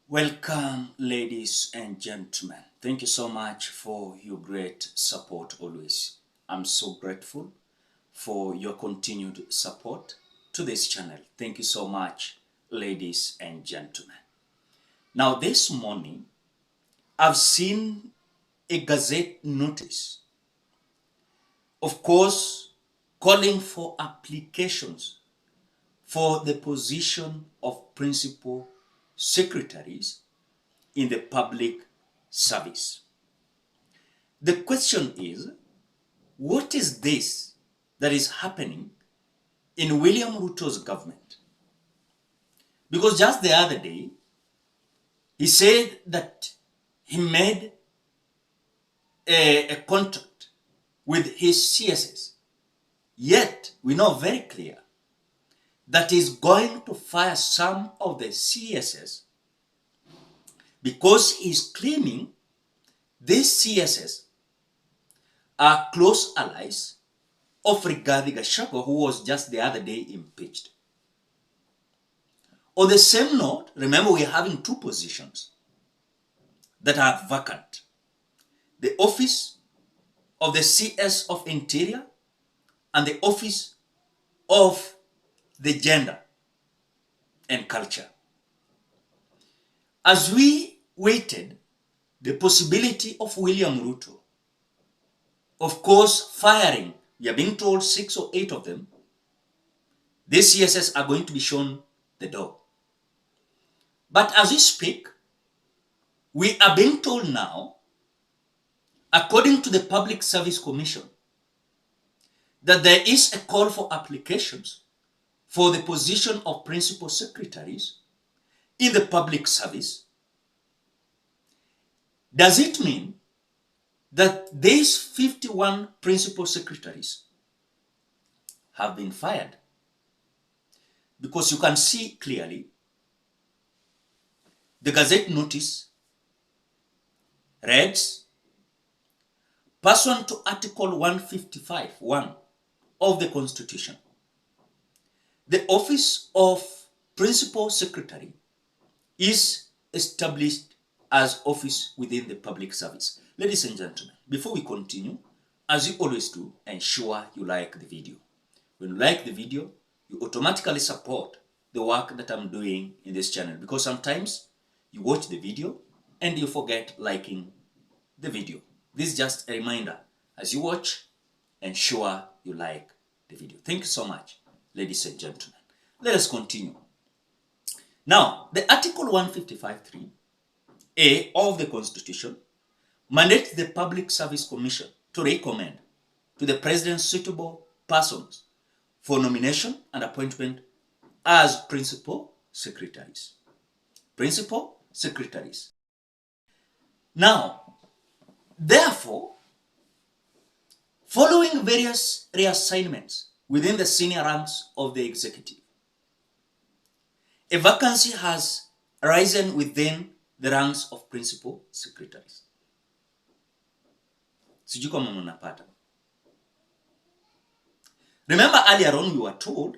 Welcome, ladies and gentlemen. Thank you so much for your great support always. I'm so grateful for your continued support to this channel. Thank you so much, ladies and gentlemen. Now, this morning, I've seen a gazette notice, of course, calling for applications for the position of principal secretaries in the public service. The question is, what is this that is happening in William Ruto's government? Because just the other day, he said that he made a contract with his CSS. Yet, we know very clear that he's going to fire some of the CSS because he's claiming these CSS are close allies of Rigathi Gachagua, who was just the other day impeached. On the same note, remember we're having two positions that are vacant. The office of the CS of Interior and the office of the Gender and Culture. As we waited the possibility of William Ruto, of course, firing, we are being told 6 or 8 of them, these CSS are going to be shown the door. But as we speak, we are being told now, according to the Public Service Commission, that there is a call for applications for the position of principal secretaries in the public service. Does it mean that these 51 principal secretaries have been fired? Because you can see clearly the gazette notice reads, pursuant to Article 155(1) of the Constitution, the office of Principal Secretary is established as office within the public service. Ladies and gentlemen, before we continue, as you always do, ensure you like the video. When you like the video, you automatically support the work that I'm doing in this channel, because sometimes you watch the video and you forget liking the video. This is just a reminder. As you watch, ensure you like the video. Thank you so much, ladies and gentlemen. Let us continue. Now, the Article 155(3)(a) of the Constitution mandates the Public Service Commission to recommend to the President suitable persons for nomination and appointment as principal secretaries. Principal secretaries. Now, therefore, following various reassignments within the senior ranks of the executive, a vacancy has arisen within the ranks of principal secretaries. Sijui kama mnapata. Remember earlier on we were told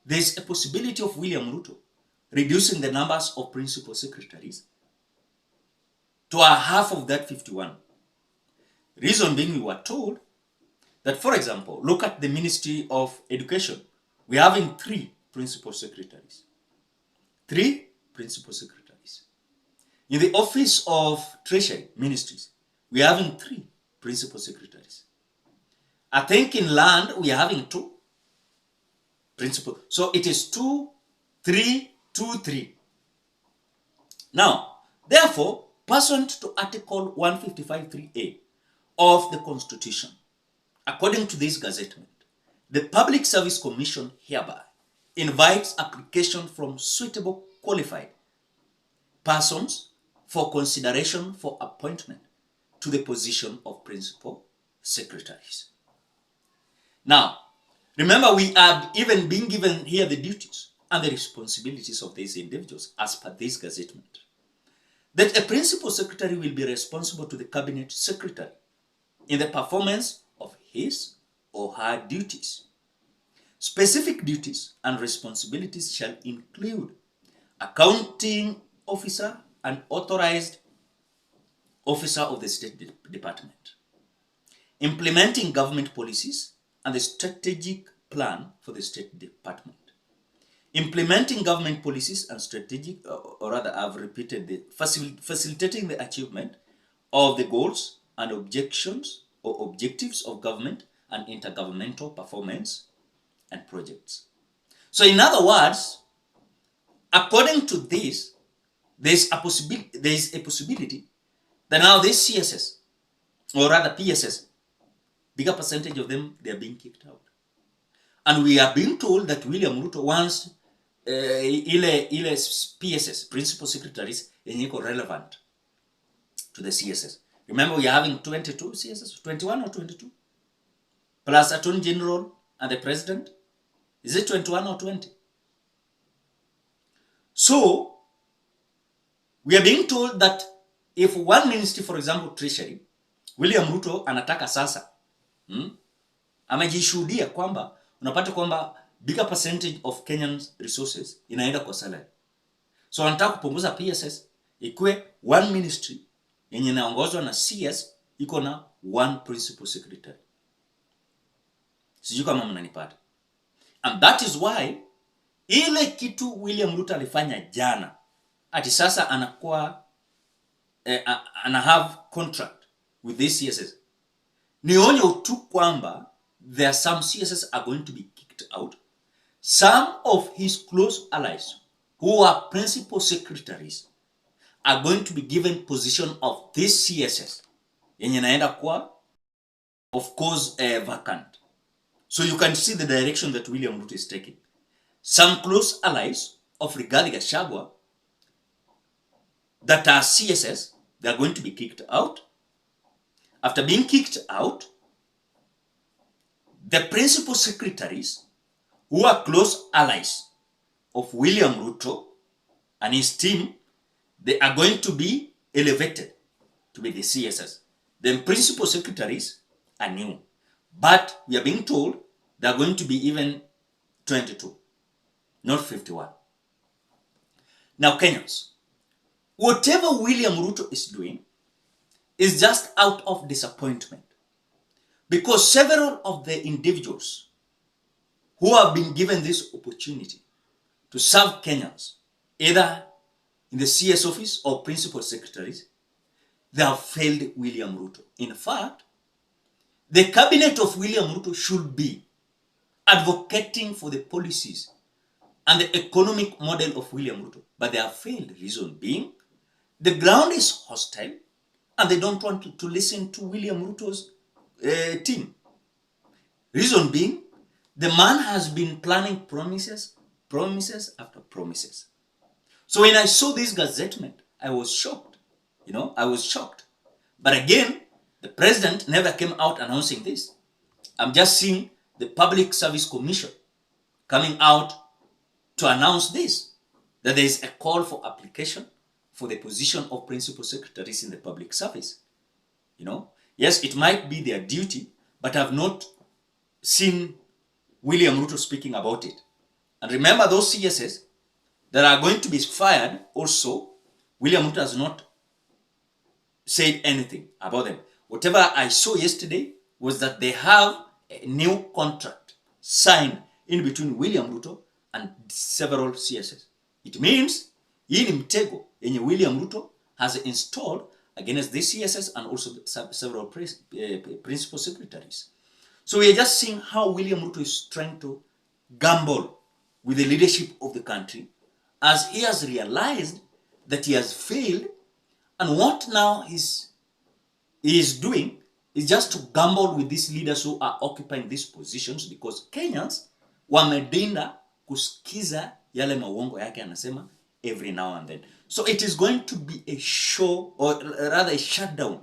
there's a possibility of William Ruto reducing the numbers of principal secretaries to a half of that 51. Reason being, we were told that, for example, look at the Ministry of Education. We're having 3 principal secretaries. 3 principal secretaries. In the Office of Treasury Ministries, we're having 3 principal secretaries. I think in land, we are having 2 principal. So it is 2, 3, 2, 3. Now, therefore, pursuant to Article 155(3)(a) of the Constitution, according to this gazettement, the Public Service Commission hereby invites application from suitable qualified persons for consideration for appointment to the position of principal secretaries. Now, remember, we are even being given here the duties and the responsibilities of these individuals as per this gazettement. That a principal secretary will be responsible to the cabinet secretary in the performance of his or her duties. Specific duties and responsibilities shall include accounting officer an authorized officer of the State Department, implementing government policies and the strategic plan for the State Department. Implementing government policies and strategic, or rather I've repeated, facilitating the achievement of the goals and objectives of government and intergovernmental performance and projects. So in other words, according to this, there is a possibility that now this CSS, or rather PSS, bigger percentage of them, they are being kicked out. And we are being told that William Ruto wants ile PSS, principal secretaries, yenye relevant to the CSS. Remember, we are having 22 CSS, 21 or 22? Plus Attorney General and the President. Is it 21 or 20? So, we are being told that if one ministry, for example, Treasury, William Ruto anataka sasa, amejishuhudia kwamba, unapata kwamba bigger percentage of Kenyan's resources inaenda kwa salary. So anataka kupunguza PSS, ikue one ministry yenye inaongozwa na CS iko na one principal secretary. Sijui kama mnanipata. And that is why ile kitu William Ruto alifanya jana, ati sasa anakuwa ana have contract with this CSS. Ni onyo tu kwamba there are some CSS are going to be kicked out. Some of his close allies who are principal secretaries are going to be given position of this CSS yenye naenda kwa, of course, vacant. So you can see the direction that William Ruto is taking. Some close allies of Rigathi Gachagua that are CSS, they are going to be kicked out. After being kicked out, the principal secretaries who are close allies of William Ruto and his team, they are going to be elevated to be the CSS. The principal secretaries are new. But we are being told they are going to be even 22, not 51. Now, Kenyans, whatever William Ruto is doing is just out of disappointment, because several of the individuals who have been given this opportunity to serve Kenyans, either in the CS office or principal secretaries, they have failed William Ruto. In fact, the cabinet of William Ruto should be advocating for the policies and the economic model of William Ruto, but they have failed. Reason being, the ground is hostile and they don't want to listen to William Ruto's team. Reason being, the man has been planning promises after promises. So when I saw this gazettement, I was shocked. I was shocked. But again, the president never came out announcing this. I'm just seeing the Public Service Commission coming out to announce this, that there is a call for application for the position of principal secretaries in the public service. Yes, it might be their duty, but I've not seen William Ruto speaking about it. And remember, those CSS that are going to be fired also, William Ruto has not said anything about them. Whatever I saw yesterday was that they have a new contract signed in between William Ruto and several CSS. It means hii ni mtego yenye William Ruto has installed against the CSS and also several principal secretaries. So we are just seeing how William Ruto is trying to gamble with the leadership of the country, as he has realized that he has failed, and what now he is doing is just to gamble with these leaders who are occupying these positions, because Kenyans wamedinda kusikiza yale mauongo yake anasema every now and then. So it is going to be a show, or rather a shutdown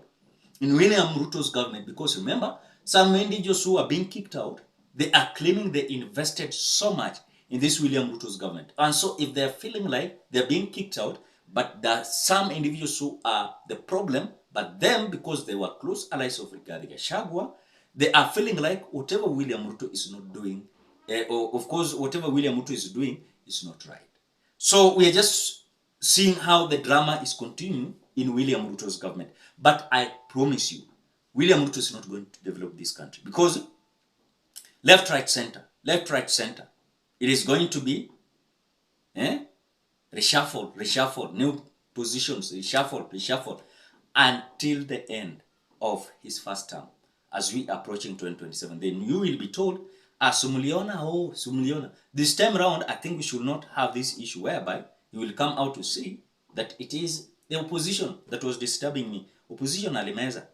in William Ruto's government, because remember, some individuals who are being kicked out, they are claiming they invested so much in this William Ruto's government. And so if they're feeling like they're being kicked out, but there are some individuals who are the problem, but them, because they were close allies of Rigathi Gachagua, they are feeling like whatever William Ruto is not doing, or of course, whatever William Ruto is doing is not right. So we are just seeing how the drama is continuing in William Ruto's government. But I promise you, William Ruto is not going to develop this country, because left, right, center, it is going to be reshuffle, new positions, reshuffle, until the end of his first term. As we approaching 2027, then you will be told, Sumuliona. This time around, I think we should not have this issue whereby you will come out to see that it is the opposition that was disturbing me. Opposition alimeza,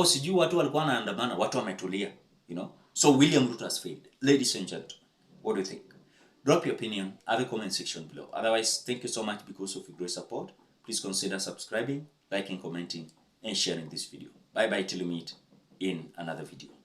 sijui watu walikuwa wanaandamana, watu wametulia, So William Ruto has failed. Ladies and gentlemen, what do you think? Drop your opinion at the comment section below. Otherwise, thank you so much because of your great support. Please consider subscribing, liking, commenting, and sharing this video. Bye bye till we meet in another video.